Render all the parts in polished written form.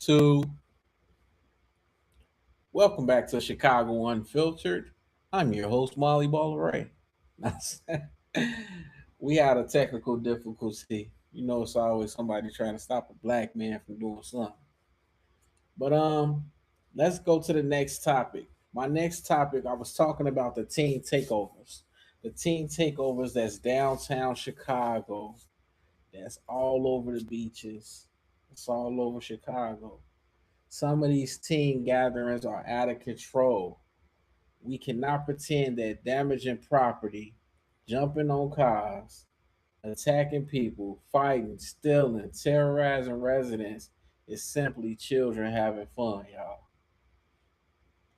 Two. Welcome back to Chicago Unfiltered. I'm your host, Molly Baller We had a technical difficulty. You know, it's always somebody trying to stop a black man from doing something. But let's go to the next topic. My next topic, I was talking about the teen takeovers. The teen takeovers that's downtown Chicago, that's all over the beaches, it's all over Chicago. Some of these teen gatherings are out of control. We cannot pretend that damaging property, jumping on cars, attacking people, fighting, stealing, terrorizing residents is simply children having fun, y'all.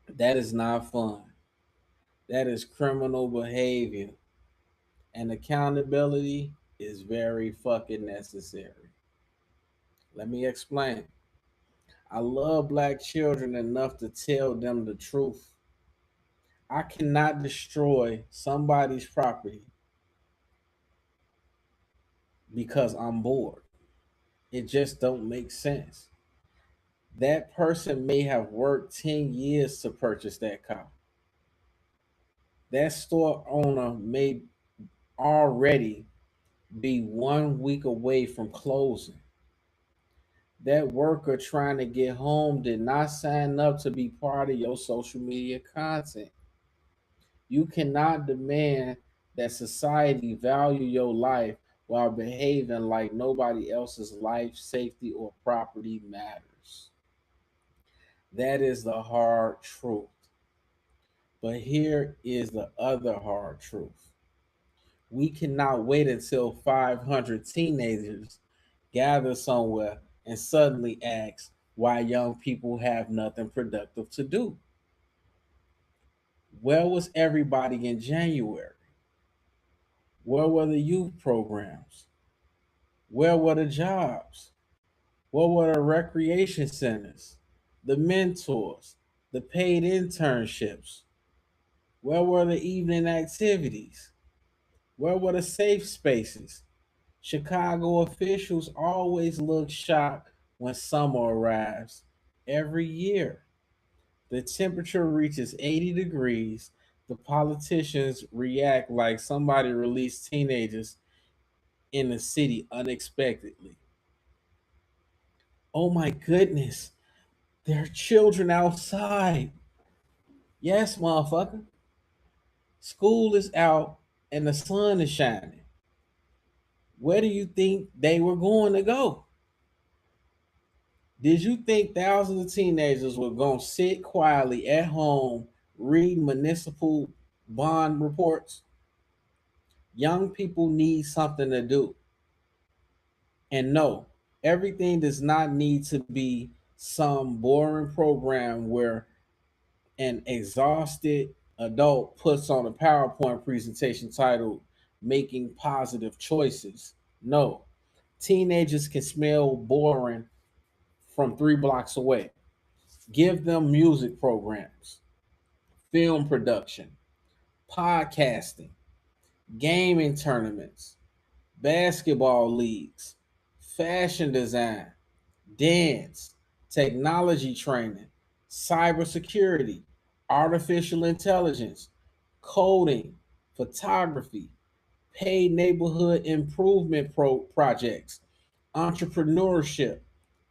That is not fun. That is criminal behavior. And accountability is very fucking necessary. Let me explain. I love black children enough to tell them the truth. I cannot destroy somebody's property because I'm bored. It just don't make sense. That person may have worked 10 years to purchase that car. That store owner may already be 1 week away from closing. That worker trying to get home did not sign up to be part of your social media content. You cannot demand that society value your life while behaving like nobody else's life, safety, or property matters. That is the hard truth. But here is the other hard truth. We cannot wait until 500 teenagers gather somewhere and suddenly ask why young people have nothing productive to do. Where was everybody in January? Where were the youth programs? Where were the jobs? Where were the recreation centers? The mentors? The paid internships? Where were the evening activities? Where were the safe spaces? Chicago officials always look shocked when summer arrives. Every year, the temperature reaches 80 degrees. The politicians react like somebody released teenagers in the city unexpectedly. Oh my goodness, there are children outside. Yes, motherfucker. School is out and the sun is shining. Where do you think they were going to go? Did you think thousands of teenagers were going to sit quietly at home, read municipal bond reports? Young people need something to do. And no, everything does not need to be some boring program where an exhausted adult puts on a PowerPoint presentation titled Making Positive Choices. No, teenagers can smell boring from 3 blocks away. Give them music programs, film production, podcasting, gaming tournaments, basketball leagues, fashion design, dance, technology training, cybersecurity, artificial intelligence, coding, photography, paid neighborhood improvement projects, entrepreneurship,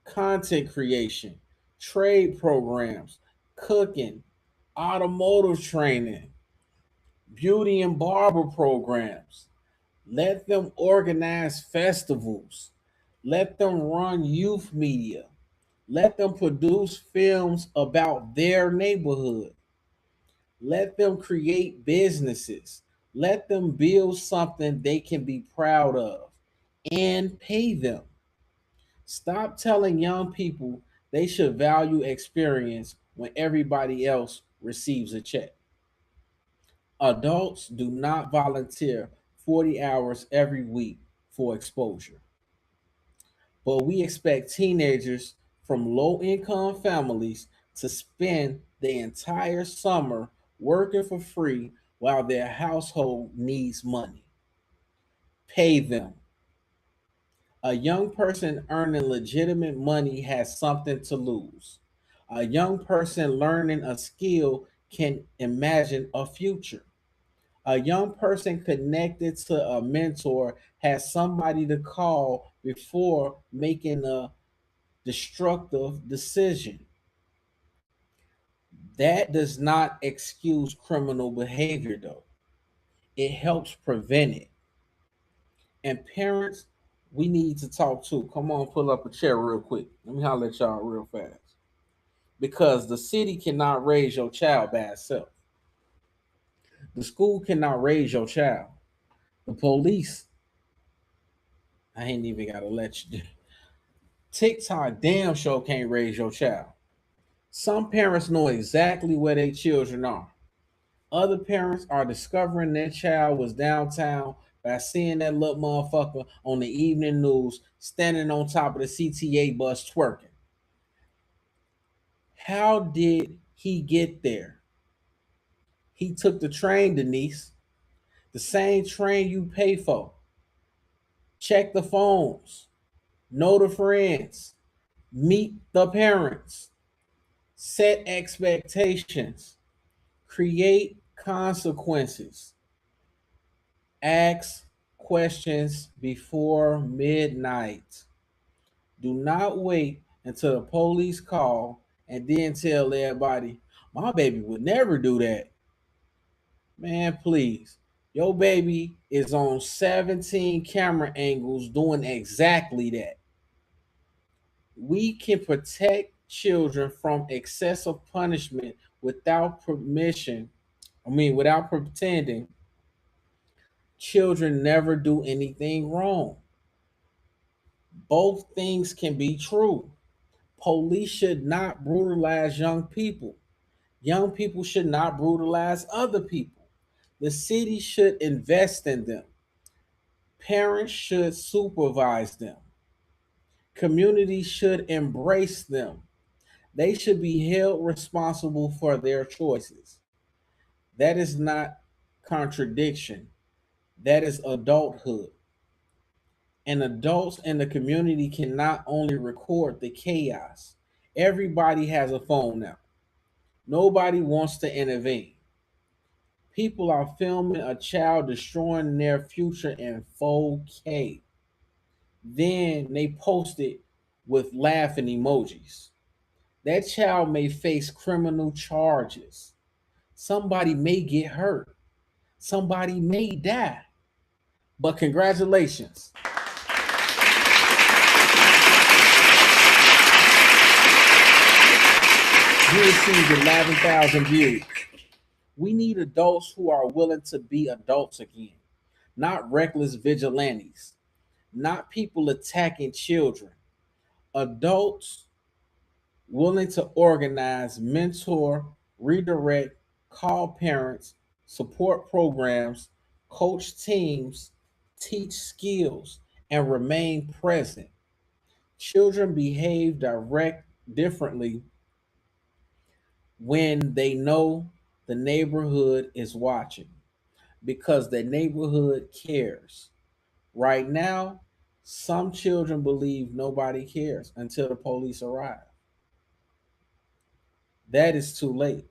content creation, trade programs, cooking, automotive training, beauty and barber programs. Let them organize festivals. Let them run youth media. Let them produce films about their neighborhood. Let them create businesses. Let them build something they can be proud of and pay them. Stop telling young people they should value experience when everybody else receives a check. Adults do not volunteer 40 hours every week for exposure, but we expect teenagers from low income families to spend the entire summer working for free while their household needs money. Pay them. A young person earning legitimate money has something to lose. A young person learning a skill can imagine a future. A young person connected to a mentor has somebody to call before making a destructive decision. That does not excuse criminal behavior, though. It helps prevent it. And parents, we need to talk too. Come on, pull up a chair real quick. Let me holler at y'all real fast. Because the city cannot raise your child by itself. The school cannot raise your child. The police, I ain't even gotta let you. TikTok damn sure can't raise your child. Some parents know exactly where their children are. Other parents are discovering their child was downtown by seeing that little motherfucker on the evening news standing on top of the CTA bus twerking. How did he get there? He took the train, Denise, the same train you pay for. Check the phones, know the friends, meet the parents, set expectations, create consequences, ask questions before midnight. Do not wait until the police call and then tell everybody, my baby would never do that. Man, please. Your baby is on 17 camera angles doing exactly that. We can protect children from excessive punishment without permission. Without pretending children never do anything wrong. Both things can be true. Police should not brutalize young people. Young people should not brutalize other people. The city should invest in them. Parents should supervise them. Communities should embrace them. They should be held responsible for their choices. That is not contradiction. That is adulthood. And adults in the community can not only record the chaos, everybody has a phone now. Nobody wants to intervene. People are filming a child destroying their future in 4K. Then they post it with laughing emojis. That child may face criminal charges. Somebody may get hurt. Somebody may die. But congratulations. You received 11,000 views. We need adults who are willing to be adults again, not reckless vigilantes, not people attacking children. Adults willing to organize, mentor, redirect, call parents, support programs, coach teams, teach skills, and remain present. Children behave direct differently when they know the neighborhood is watching because the neighborhood cares. Right now, some children believe nobody cares until the police arrive. That is too late.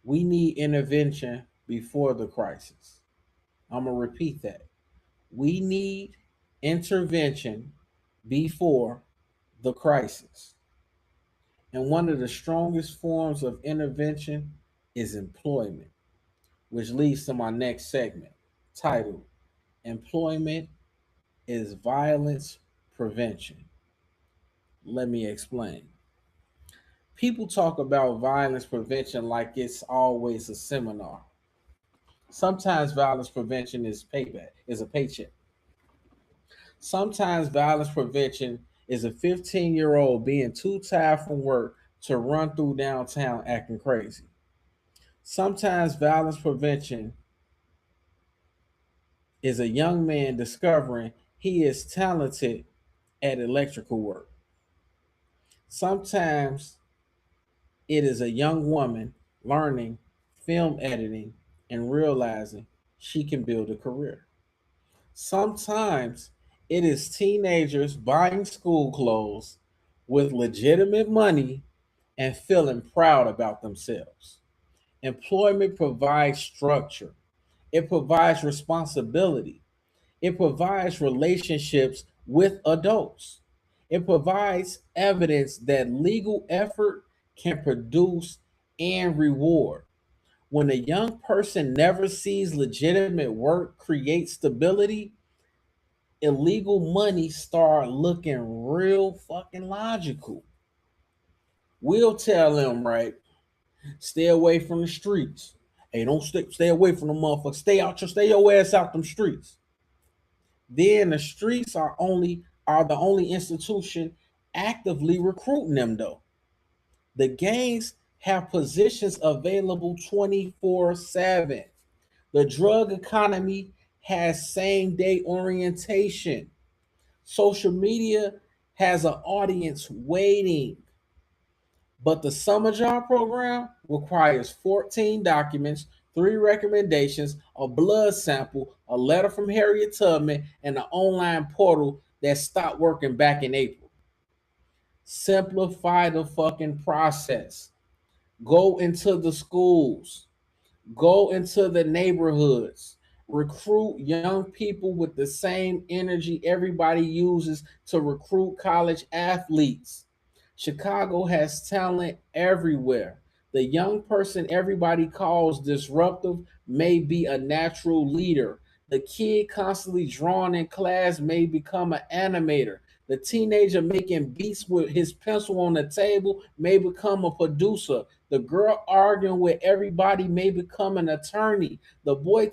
We need intervention before the crisis. I'm going to repeat that. We need intervention before the crisis. And one of the strongest forms of intervention is employment, which leads to my next segment titled Employment is Violence Prevention. Let me explain. People talk about violence prevention like it's always a seminar. Sometimes violence prevention is payback, is a paycheck. Sometimes violence prevention is a 15-year-old being too tired from work to run through downtown acting crazy. Sometimes violence prevention is a young man discovering he is talented at electrical work. Sometimes it is a young woman learning film editing and realizing she can build a career. Sometimes It is teenagers buying school clothes with legitimate money and feeling proud about themselves. Employment provides structure, it provides responsibility, it provides relationships with adults, it provides evidence that legal effort can produce and reward. When a young person never sees legitimate work create stability, illegal money start looking real fucking logical. We'll tell them, right, stay away from the streets. Hey, don't stay away from the motherfuckers. Stay your ass out them streets. Then the streets are the only institution actively recruiting them though. The gangs have positions available 24/7. The drug economy has same day orientation. Social media has an audience waiting. But the summer job program requires 14 documents, 3 recommendations, a blood sample, a letter from Harriet Tubman, and an online portal that stopped working back in April. Simplify the fucking process. Go into the schools, go into the neighborhoods, recruit young people with the same energy everybody uses to recruit college athletes. Chicago has talent everywhere. The young person everybody calls disruptive may be a natural leader. The kid constantly drawing in class may become an animator. The teenager making beats with his pencil on the table may become a producer. The girl arguing with everybody may become an attorney. The boy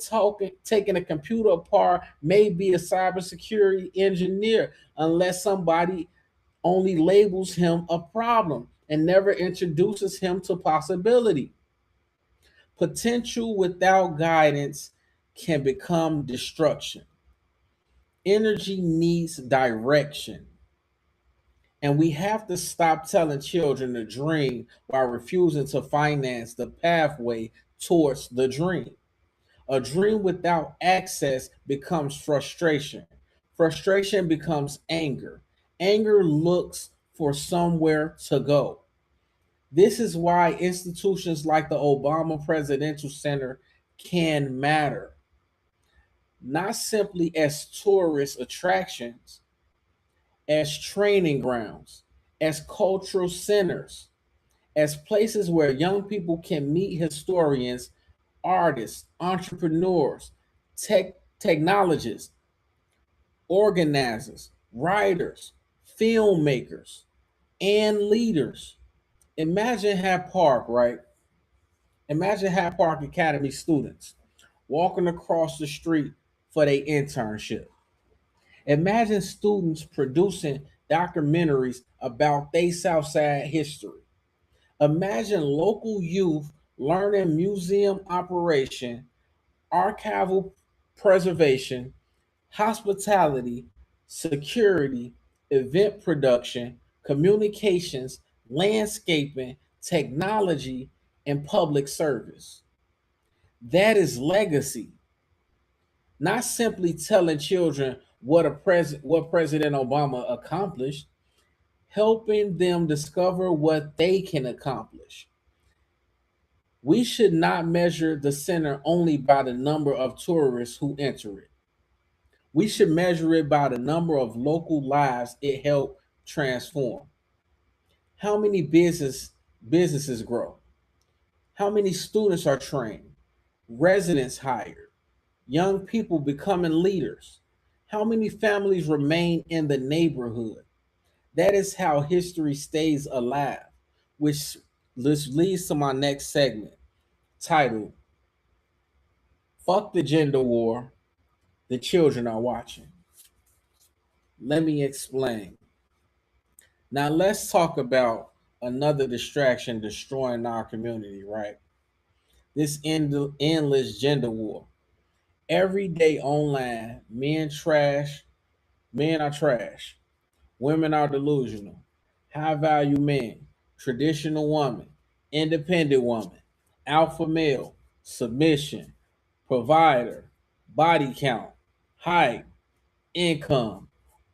taking a computer apart may be a cybersecurity engineer, unless somebody only labels him a problem and never introduces him to possibility. Potential without guidance can become destruction. Energy needs direction. And we have to stop telling children to dream while refusing to finance the pathway towards the dream. A dream without access becomes frustration. Frustration becomes anger. Anger looks for somewhere to go. This is why institutions like the Obama Presidential Center can matter, not simply as tourist attractions, as training grounds, as cultural centers, as places where young people can meet historians, artists, entrepreneurs, technologists, organizers, writers, filmmakers, and leaders. Imagine Hat Park, right? Imagine Hat Park Academy students walking across the street for their internship. Imagine students producing documentaries about their Southside history. Imagine local youth learning museum operation, archival preservation, hospitality, security, event production, communications, landscaping, technology, and public service. That is legacy, not simply telling children what President Obama accomplished, helping them discover what they can accomplish. We should not measure the center only by the number of tourists who enter it. We should measure it by the number of local lives it helped transform. How many businesses grow? How many students are trained? Residents hired? Young people becoming leaders? How many families remain in the neighborhood? That is how history stays alive, which leads to my next segment titled Fuck the Gender War, the Children Are Watching. Let me explain. Now, let's talk about another distraction destroying our community, right? This endless gender war. Every day online, men are trash, women are delusional, high value men, traditional woman, independent woman, alpha male, submission, provider, body count, height, income,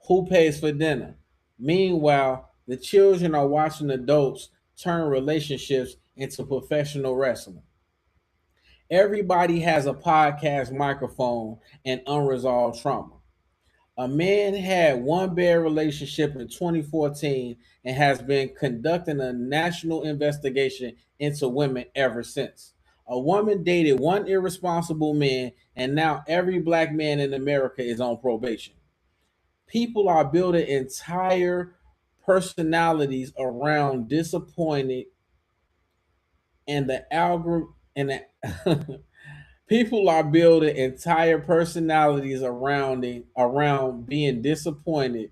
Who pays for dinner? Meanwhile, the children are watching adults turn relationships into professional wrestling. Everybody has a podcast microphone and unresolved trauma. A man had one bad relationship in 2014 and has been conducting a national investigation into women ever since. A woman dated one irresponsible man, and now every black man in America is on probation. People are building entire personalities around disappointed, and the algorithm and the people are building entire personalities around being disappointed,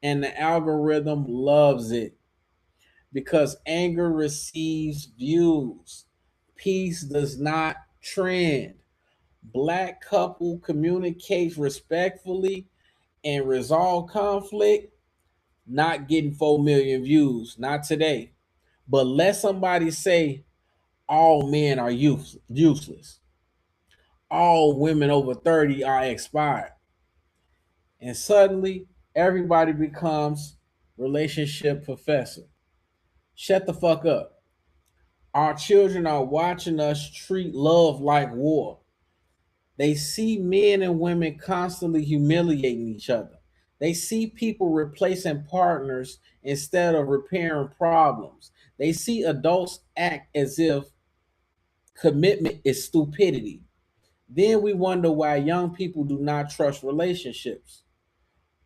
and the algorithm loves it because anger receives views. Peace does not trend. Black couple communicates respectfully and resolve conflict, not getting 4 million views, not today. But let somebody say all men are useless. All women over 30 are expired. And suddenly everybody becomes relationship professor. Shut the fuck up. Our children are watching us treat love like war. They see men and women constantly humiliating each other. They see people replacing partners instead of repairing problems. They see adults act as if commitment is stupidity. Then we wonder why young people do not trust relationships.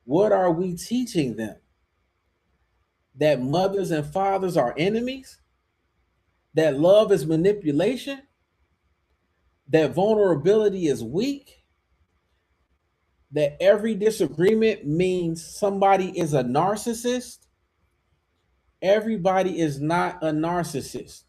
What are we teaching them? That mothers and fathers are enemies? That love is manipulation? That vulnerability is weak? That every disagreement means somebody is a narcissist? Everybody is not a narcissist.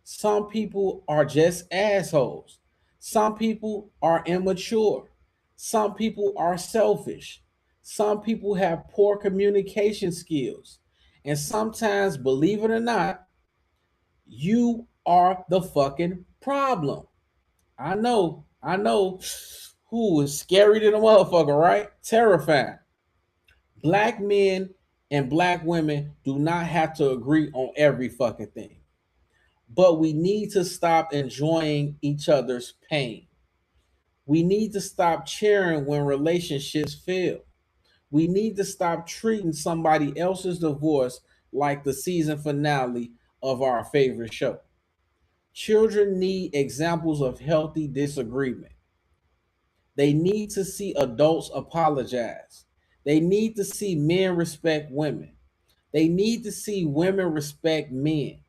Some people are just assholes. Some people are immature. Some people are selfish. Some people have poor communication skills. And sometimes, believe it or not, you are the fucking problem. I know. Who is scary than a motherfucker, right? Terrifying. Black men and black women do not have to agree on every fucking thing. But we need to stop enjoying each other's pain. We need to stop cheering when relationships fail. We need to stop treating somebody else's divorce like the season finale of our favorite show. Children need examples of healthy disagreement. They need to see adults apologize. They need to see men respect women. They need to see women respect men.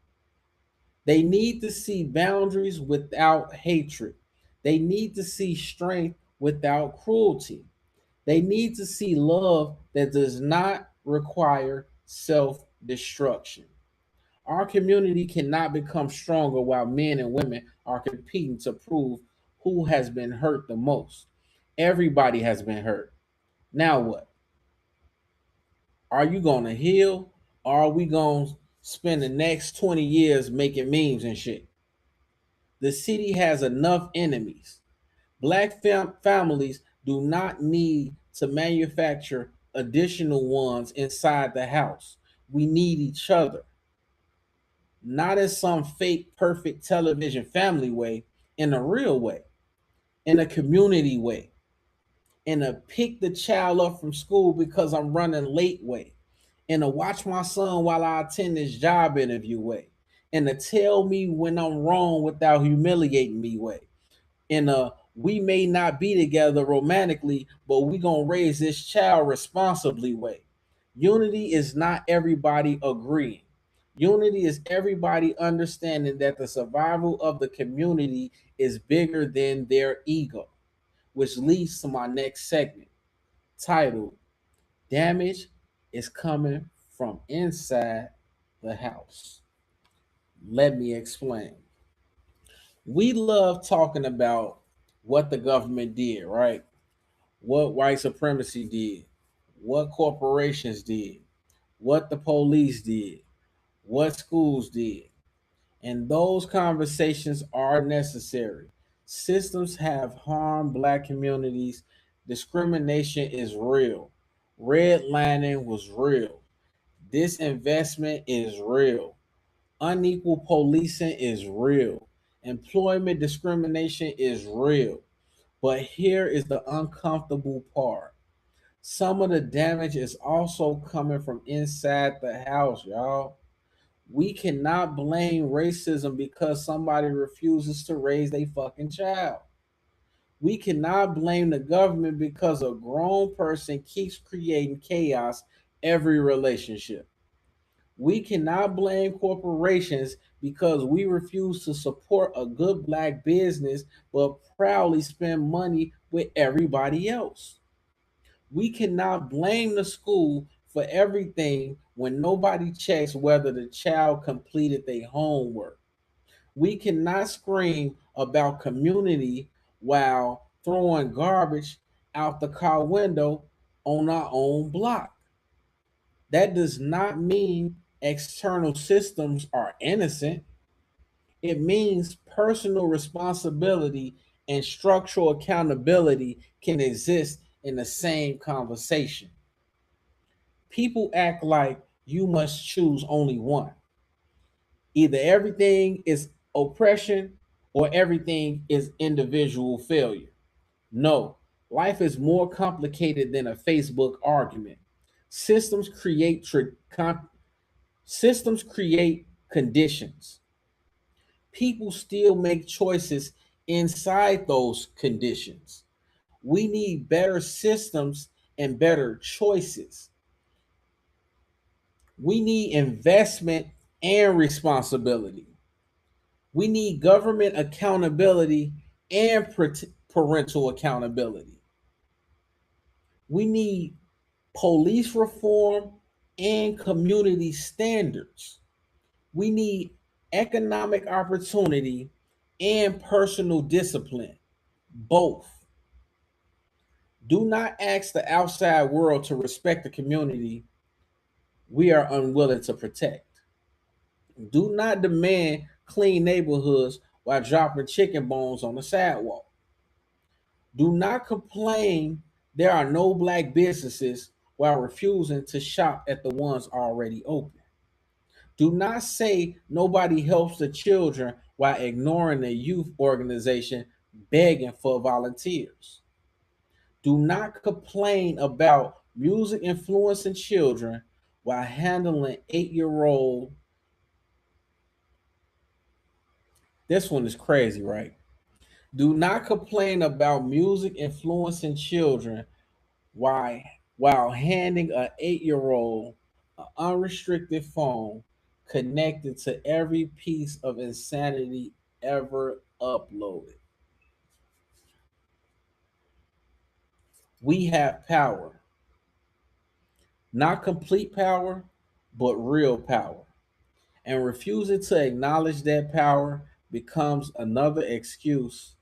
They need to see boundaries without hatred. They need to see strength without cruelty. They need to see love that does not require self destruction. Our community cannot become stronger while men and women are competing to prove who has been hurt the most. Everybody has been hurt. Now what? Are you going to heal, or are we going to spend the next 20 years making memes and shit? The city has enough enemies. Black families do not need to manufacture additional ones inside the house. We need each other, not in some fake perfect television family way, in a real way, in a community way, in a pick the child up from school because I'm running late way, in a watch my son while I attend this job interview way, in a tell me when I'm wrong without humiliating me way, in a we may not be together romantically, but we gonna raise this child responsibly way. Unity is not everybody agreeing. Unity is everybody understanding that the survival of the community is bigger than their ego, which leads to my next segment titled Damage is Coming from Inside the House. Let me explain. We love talking about what the government did, right? What white supremacy did, what corporations did, what the police did, what schools did. And those conversations are necessary. Systems have harmed black communities. Discrimination is real. Redlining was real. Disinvestment is real. Unequal policing is real. Employment discrimination is real. But here is the uncomfortable part. Some of the damage is also coming from inside the house, y'all. We cannot blame racism because somebody refuses to raise their fucking child. We cannot blame the government because a grown person keeps creating chaos every relationship. We cannot blame corporations because we refuse to support a good black business but proudly spend money with everybody else. We cannot blame the school for everything when nobody checks whether the child completed their homework. We cannot scream about community while throwing garbage out the car window on our own block. That does not mean external systems are innocent. It means personal responsibility and structural accountability can exist in the same conversation. People act like you must choose only one. Either everything is oppression or everything is individual failure. No, life is more complicated than a Facebook argument. Systems create systems create conditions. People still make choices inside those conditions. We need better systems and better choices. We need investment and responsibility. We need government accountability and parental accountability. We need police reform and community standards. We need economic opportunity and personal discipline. Both. Do not ask the outside world to respect the community we are unwilling to protect. Do not demand clean neighborhoods while dropping chicken bones on the sidewalk. Do not complain there are no black businesses while refusing to shop at the ones already open. Do not say nobody helps the children while ignoring the youth organization begging for volunteers. Do not complain about music influencing children while handling 8-year-old. This one is crazy, right? Do not complain about music influencing children while, while handing an 8-year-old an unrestricted phone connected to every piece of insanity ever uploaded. We have power, not complete power, but real power. And refusing to acknowledge that power becomes another excuse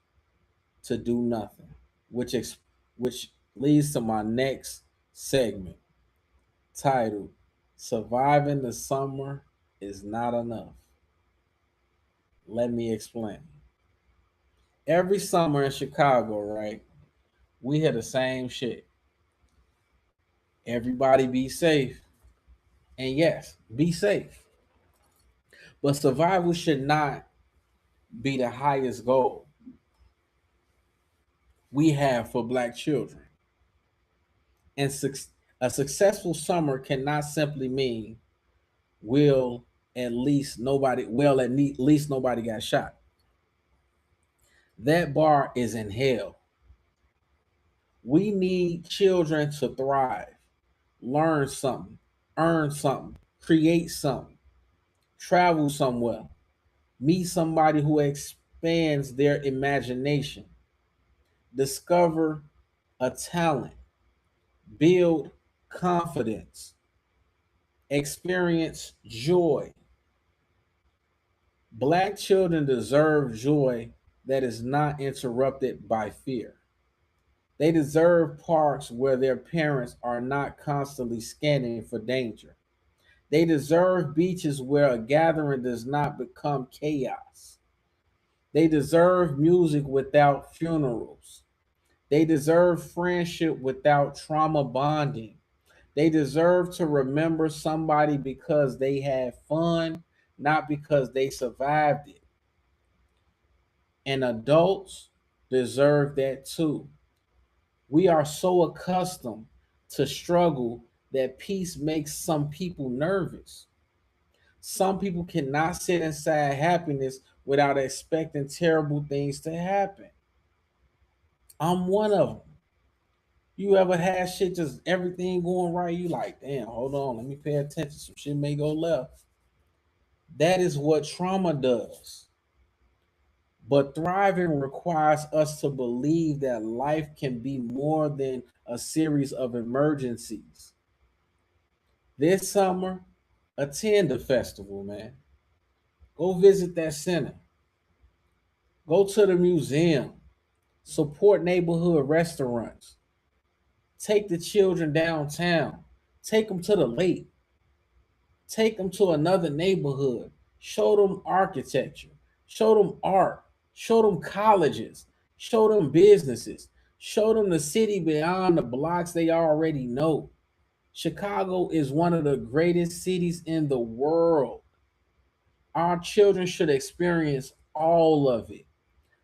to do nothing, which which leads to my next segment titled "Surviving the Summer is Not Enough." Let me explain. Every summer in Chicago, right, we hear the same shit. Everybody be safe. And yes, be safe. But survival should not be the highest goal we have for black children. And a successful summer cannot simply mean will at least nobody got shot. That bar is in hell. We need children to thrive, learn something, earn something, create something, travel somewhere, meet somebody who expands their imagination, discover a talent, build confidence, experience joy. Black children deserve joy that is not interrupted by fear. They deserve parks where their parents are not constantly scanning for danger. They deserve beaches where a gathering does not become chaos. They deserve music without funerals. They deserve friendship without trauma bonding. They deserve to remember somebody because they had fun, not because they survived it. And adults deserve that too. We are so accustomed to struggle that peace makes some people nervous. Some people cannot sit inside happiness without expecting terrible things to happen. I'm one of them. You ever had shit just everything going right? You like, damn, hold on, let me pay attention. Some shit may go left. That is what trauma does. But thriving requires us to believe that life can be more than a series of emergencies. This summer, attend the festival, man. Go visit that center. Go to the museum. Support neighborhood restaurants. Take the children downtown. Take them to the lake. Take them to another neighborhood. Show them architecture. Show them art. Show them colleges. Show them businesses. Show them the city beyond the blocks they already know. Chicago is one of the greatest cities in the world. Our children should experience all of it,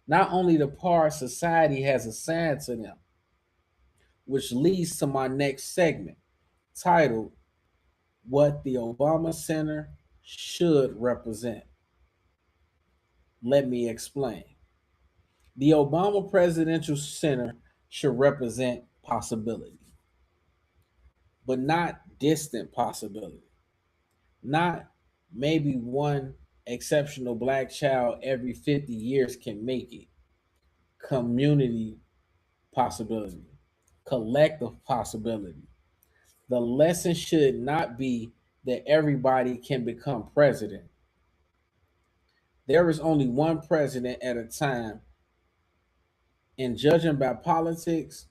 not only the part society has assigned to them, which leads to my next segment titled What the Obama Center Should Represent. Let me explain. The Obama Presidential Center should represent possibility, but not distant possibility. Not maybe one exceptional black child every 50 years can make it. Community possibility, collective possibility. The lesson should not be that everybody can become president. There is only one president at a time, and judging by politics,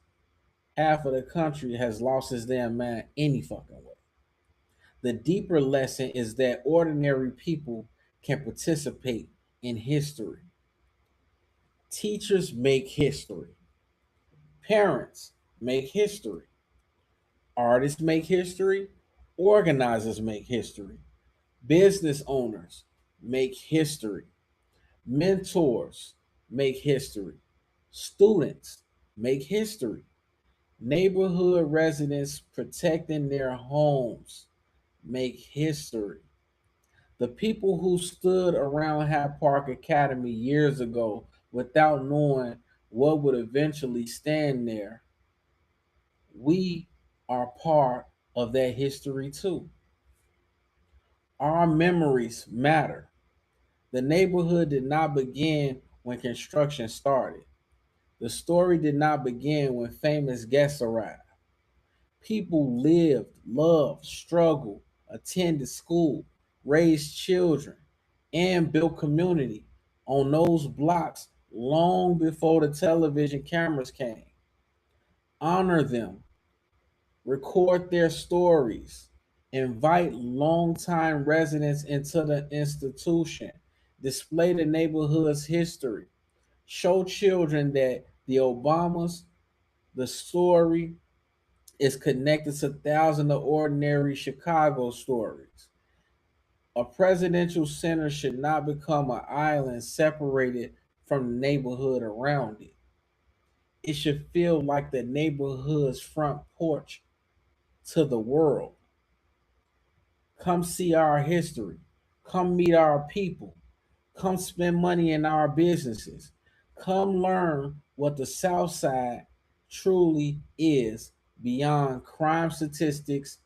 half of the country has lost its damn mind any fucking way. The deeper lesson is that ordinary people can participate in history. Teachers make history. Parents make history. Artists make history. Organizers make history. Business owners make history. Mentors make history. Students make history. Neighborhood residents protecting their homes make history. The people who stood around Hyde Park Academy years ago without knowing what would eventually stand there, we are part of that history too. Our memories matter. The neighborhood did not begin when construction started. The story did not begin when famous guests arrived. People lived, loved, struggled, attended school, raised children, and built community on those blocks long before the television cameras came. Honor them, record their stories, invite longtime residents into the institution, display the neighborhood's history, show children that the Obamas, the story is connected to thousands of ordinary Chicago stories. A presidential center should not become an island separated from the neighborhood around it. It should feel like the neighborhood's front porch to the world. Come see our history. Come meet our people. Come spend money in our businesses. Come learn what the South Side truly is beyond crime statistics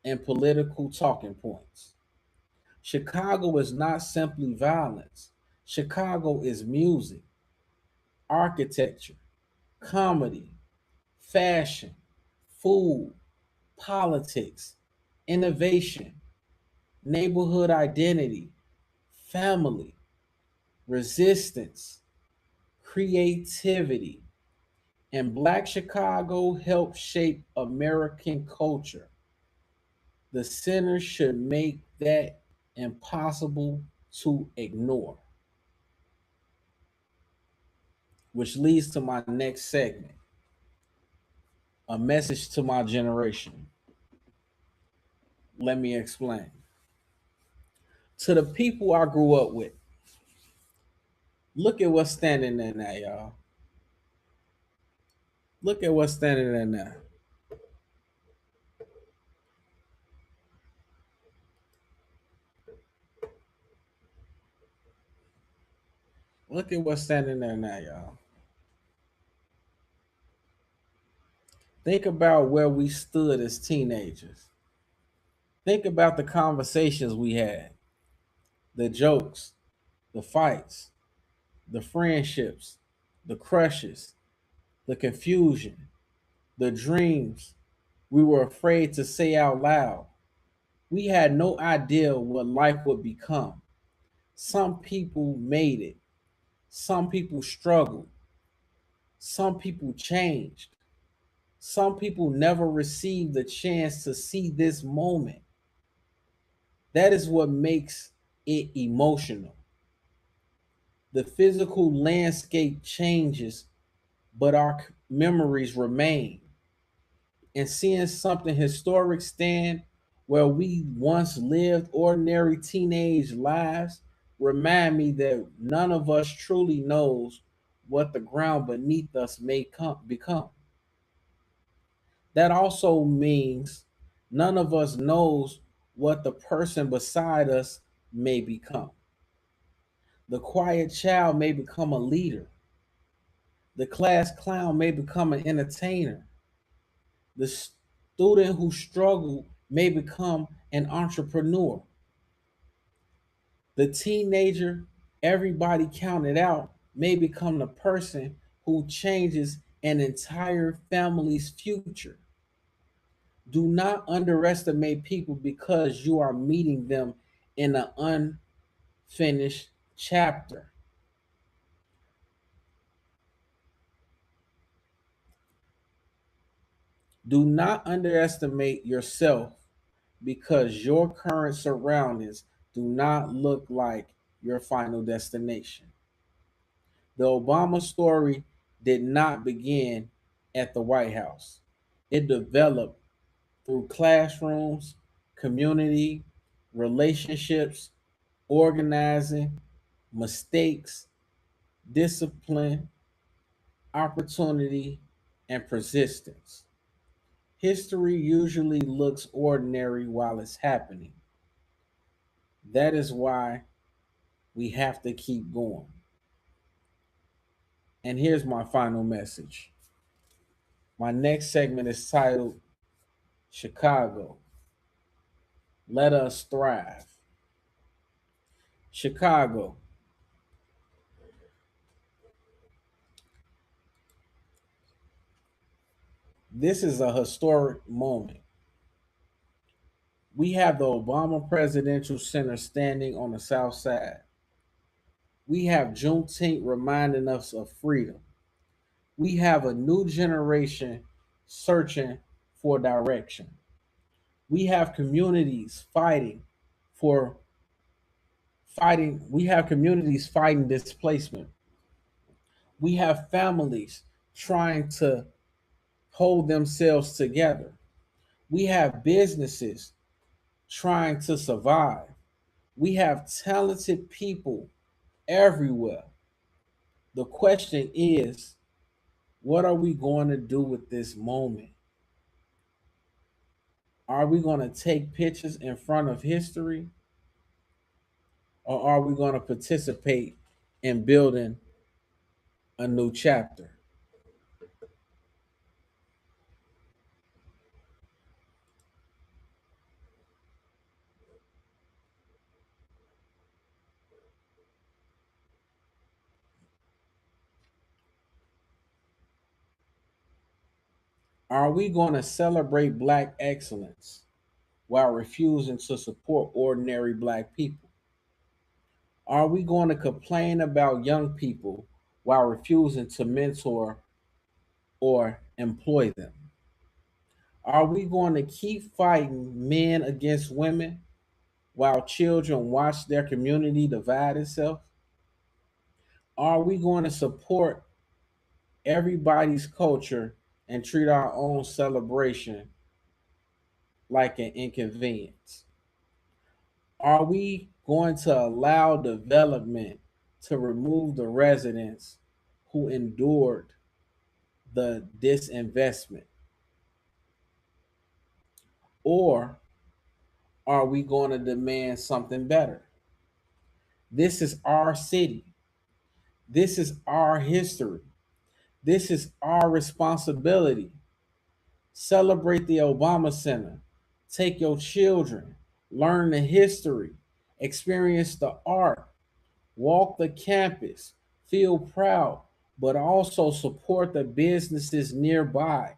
and political talking points. Chicago is not simply violence. Chicago is music, architecture, comedy, fashion, food, politics, innovation, neighborhood identity, family, resistance, creativity, and Black Chicago helped shape American culture. The center should make that impossible to ignore, which leads to my next segment, a message to my generation. Let me explain. To the people I grew up with, look at what's standing there now, y'all. Look at what's standing there now. Look at what's standing there now, y'all. Think about where we stood as teenagers. Think about the conversations we had, the jokes, the fights, the friendships, the crushes, the confusion, the dreams we were afraid to say out loud. We had no idea what life would become. Some people made it, some people struggled, some people changed, some people never received the chance to see this moment. That is what makes it emotional. The physical landscape changes, but our memories remain. And seeing something historic stand where we once lived ordinary teenage lives remind me that none of us truly knows what the ground beneath us become. That also means none of us knows what the person beside us may become. The quiet child may become a leader. The class clown may become an entertainer. The student who struggled may become an entrepreneur. The teenager everybody counted out may become the person who changes an entire family's future. Do not underestimate people because you are meeting them in an unfinished chapter. Do not underestimate yourself because your current surroundings do not look like your final destination. The Obama story did not begin at the White House. It developed through classrooms, community, relationships, organizing, mistakes, discipline, opportunity, and persistence. History usually looks ordinary while it's happening. That is why we have to keep going. And here's my final message. My next segment is titled Chicago. Let us thrive. Chicago. This is a historic moment. We have the Obama Presidential Center standing on the South Side. We have Juneteenth reminding us of freedom. We have a new generation searching for direction. We have communities for we have communities fighting displacement. We have families trying to hold themselves together. We have businesses trying to survive. We have talented people everywhere. The question is, what are we going to do with this moment? Are we going to take pictures in front of history, or are we going to participate in building a new chapter? Are we going to celebrate Black excellence while refusing to support ordinary Black people? Are we going to complain about young people while refusing to mentor or employ them? Are we going to keep fighting men against women while children watch their community divide itself? Are we going to support everybody's culture and treat our own celebration like an inconvenience? Are we going to allow development to remove the residents who endured the disinvestment? Or are we going to demand something better? This is our city. This is our history. This is our responsibility. Celebrate the Obama Center. Take your children. Learn the history. Experience the art. Walk the campus. Feel proud, but also support the businesses nearby.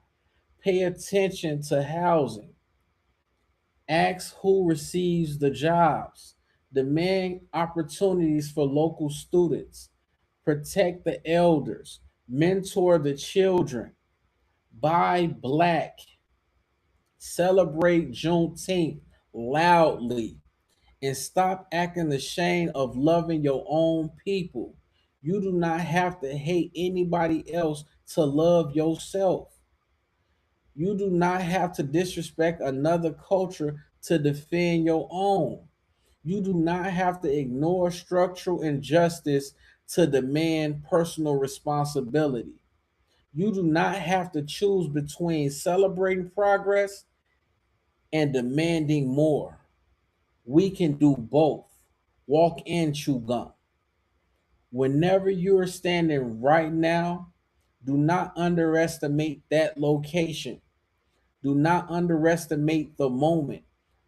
Pay attention to housing. Ask who receives the jobs. Demand opportunities for local students. Protect the elders. Mentor the children. Buy black. Celebrate Juneteenth loudly. And stop acting ashamed of loving your own people. You do not have to hate anybody else to love yourself. You do not have to disrespect another culture to defend your own. You do not have to ignore structural injustice to demand personal responsibility. You do not have to choose between celebrating progress and demanding more. We can do both. Walk in, chew gum. Whenever you are standing right now, do not underestimate that location. Do not underestimate the moment.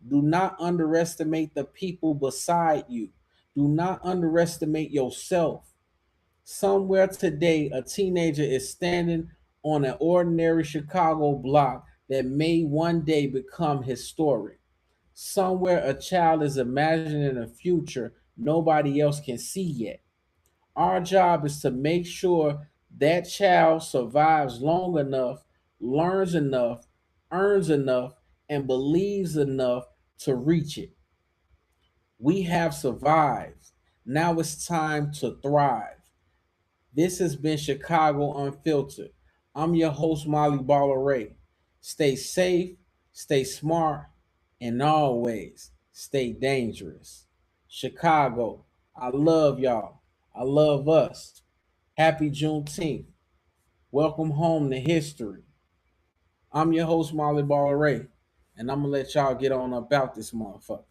Do not underestimate the people beside you. Do not underestimate yourself. Somewhere today, a teenager is standing on an ordinary Chicago block that may one day become historic. Somewhere, a child is imagining a future nobody else can see yet. Our job is to make sure that child survives long enough, learns enough, earns enough, and believes enough to reach it. We have survived. Now it's time to thrive. This has been Chicago Unfiltered. I'm your host, Molly Baller Ray. Stay safe, stay smart, and always stay dangerous. Chicago, I love y'all. I love us. Happy Juneteenth. Welcome home to history. I'm your host, Molly Baller Ray, and I'm going to let y'all get on about this motherfucker.